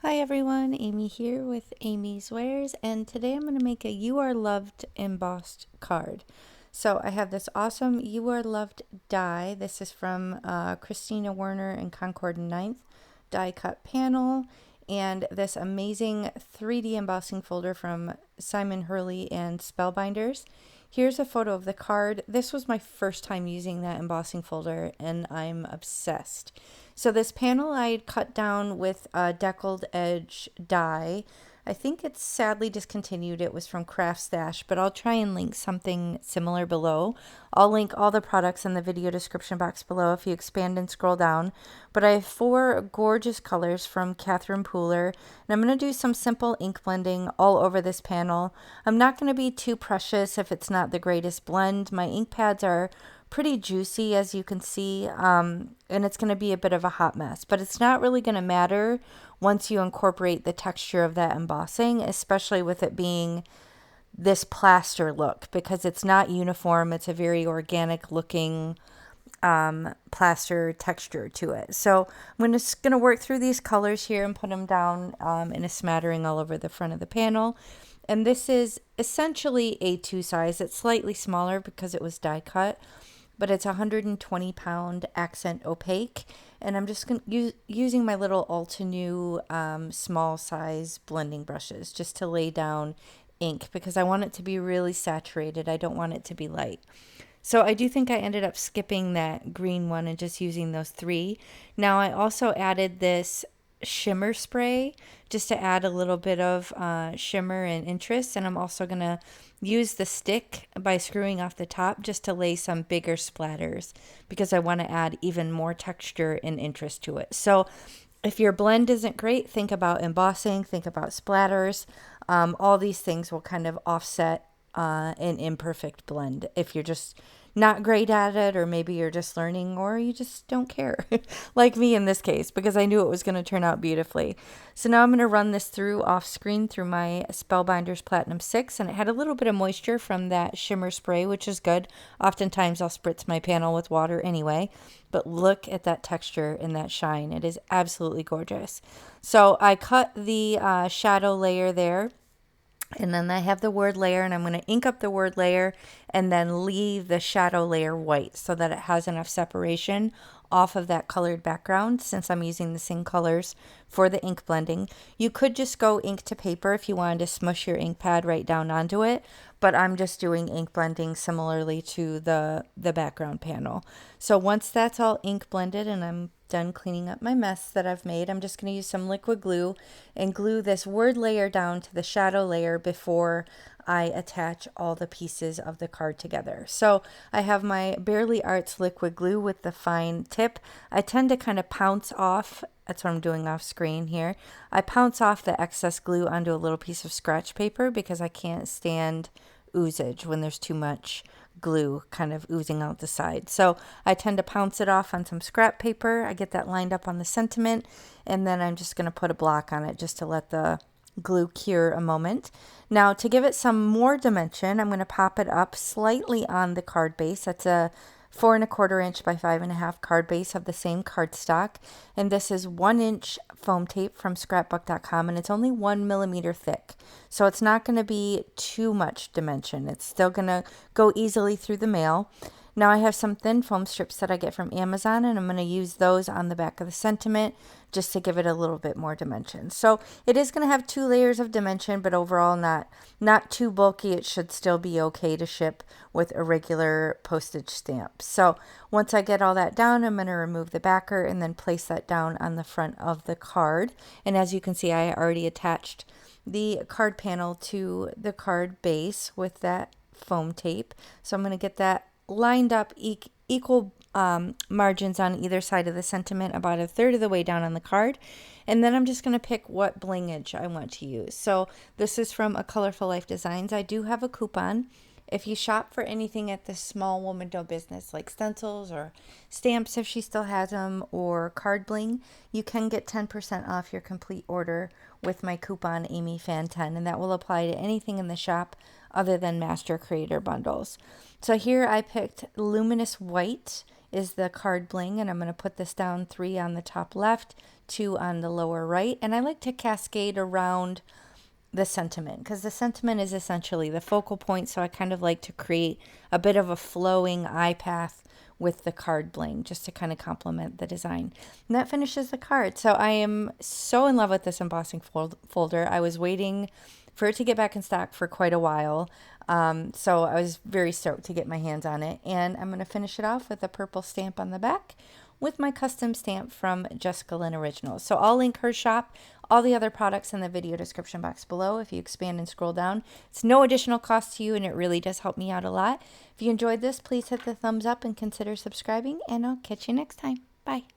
Hi everyone, Amy here with Amy's Wares, and today I'm going to make a You Are Loved embossed card. So I have this awesome You Are Loved die. This is from Christina Werner and Concord 9th die cut panel, and this amazing 3D embossing folder from Simon Hurley and Spellbinders. Here's a photo of the card. This was my first time using that embossing folder, and I'm obsessed. So this panel I had cut down with a deckled edge die. I think it's sadly discontinued. It was from Craft Stash, but I'll try and link something similar below. I'll link all the products in the video description box below if you expand and scroll down. But I have 4 gorgeous colors from 𝘄𝐵, and I'm going to do some simple ink blending all over this panel. I'm not going to be too precious if it's not the greatest blend. My ink pads are pretty juicy, as you can see, and it's going to be a bit of a hot mess, but it's not really going to matter once you incorporate the texture of that embossing, especially with it being this plaster look, because it's not uniform. It's a very organic looking plaster texture to it. So I'm just going to work through these colors here and put them down in a smattering all over the front of the panel. And this is essentially A2 size. It's slightly smaller because it was die cut, but it's 120-pound accent opaque, and I'm just using my little 𝗀𝗄𝘃 small size blending brushes just to lay down ink because I want it to be really saturated. I don't want it to be light. So I do think I ended up skipping that green one and just using those 3. Now I also added this shimmer spray just to add a little bit of shimmer and interest, and I'm also going to use the stick by screwing off the top just to lay some bigger splatters because I want to add even more texture and interest to it. So if your blend isn't great, think about embossing, think about splatters. All these things will kind of offset an imperfect blend if you're just not great at it, or maybe you're just learning, or you just don't care like me in this case, because I knew it was going to turn out beautifully. So now I'm going to run this through off screen through my Spellbinders Platinum 6, and it had a little bit of moisture from that shimmer spray, which is good. Oftentimes I'll spritz my panel with water anyway, but look at that texture and that shine. It is absolutely gorgeous. So I cut the shadow layer there, and then I have the word layer, and I'm going to ink up the word layer and then leave the shadow layer white so that it has enough separation off of that colored background, since I'm using the same colors for the ink blending. You could just go ink to paper if you wanted to smush your ink pad right down onto it, but I'm just doing ink blending similarly to the background panel. So once that's all ink blended and I'm done cleaning up my mess that I've made, I'm just going to use some liquid glue and glue this word layer down to the shadow layer before I attach all the pieces of the card together. So I have my Bearly Arts liquid glue with the fine tip. I tend to kind of pounce off, that's what I'm doing off screen here. I pounce off the excess glue onto a little piece of scratch paper because I can't stand oozage when there's too much glue kind of oozing out the side. So I tend to pounce it off on some scrap paper. I get that lined up on the sentiment, and then I'm just going to put a block on it just to let the glue cure a moment. Now to give it some more dimension, I'm going to pop it up slightly on the card base. That's a 4 1/4 inch by 5 1/2 card base of the same cardstock, and this is 1 inch foam tape from scrapbook.com, and it's only 1 millimeter thick, so it's not going to be too much dimension. It's still going to go easily through the mail. Now I have some thin foam strips that I get from Amazon, and I'm going to use those on the back of the sentiment just to give it a little bit more dimension. So it is going to have 2 layers of dimension, but overall not too bulky. It should still be okay to ship with a regular postage stamp. So once I get all that down, I'm going to remove the backer and then place that down on the front of the card. And as you can see, I already attached the card panel to the card base with that foam tape. So I'm going to get that lined up equal margins on either side of the sentiment, about 1/3 of the way down on the card. And then I'm just going to pick what blingage I want to use. So this is from A Colorful Life Designs. I do have a coupon. If you shop for anything at this small woman dough business, like stencils or stamps if she still has them, or card bling, you can get 10% off your complete order with my coupon AmyFan10, and that will apply to anything in the shop other than Master Creator bundles. So here I picked Luminous White is the card bling, and I'm going to put this down 3 on the top left, 2 on the lower right, and I like to cascade around the sentiment because the sentiment is essentially the focal point, so I kind of like to create a bit of a flowing eye path with the card bling just to kind of complement the design. And that finishes the card. So I am so in love with this embossing folder. I was waiting for it to get back in stock for quite a while. So I was very stoked to get my hands on it. And I'm going to finish it off with a purple stamp on the back with my custom stamp from Jessica Lynn Originals. So I'll link her shop, all the other products in the video description box below if you expand and scroll down. It's no additional cost to you, and it really does help me out a lot. If you enjoyed this, please hit the thumbs up and consider subscribing, and I'll catch you next time. Bye.